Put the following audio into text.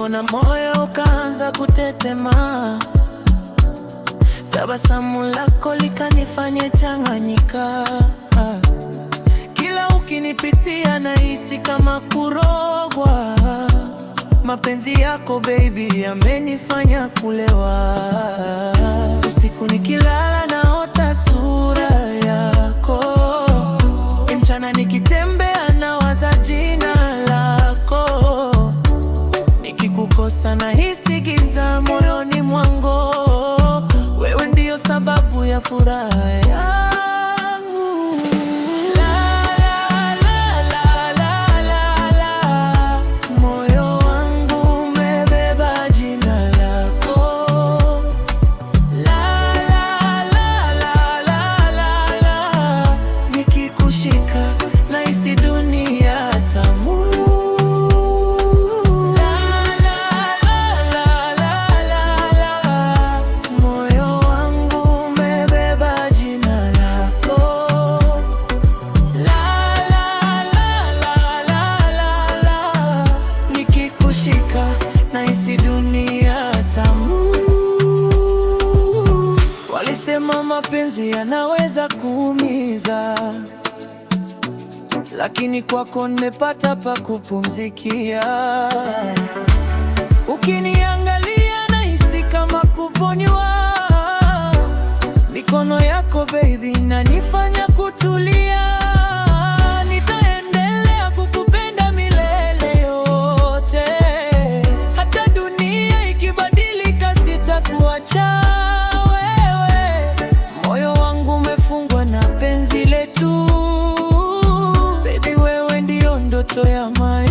nilipokuona moyo ukaanza kutetema, tabasamu lako likanifanya changanyika. Kila ukinipitia nahisi kama kurogwa. Mapenzi yako baby yamenifanya kulewa. Usiku nikilala naota sura yako, mchana nikitembea nawaza jina lako. Nikikukosa nahisi giza moyoni mwangu. Wewe ndiyo sababu ya furaha yangu. Moyo wangu umebeba jina lako. Nikikushika nahisi dunia tamu. Moyo wangu umebeba jina lako. Nikikushika nahisi dunia tamu. Walisema mapenzi yanaweza kuumiza, lakini kwako nimepata pa kupumzikia. Ukiniangalia nahisi kama kuponywa. Mikono yako baby inanifanya kutulia. Nitaendelea kukupenda milele yote. Hata dunia ikibadilika sitakuacha wewe. Moyo wangu umefungwa na penzi letu. Baby wewe ndio ndoto ya maisha.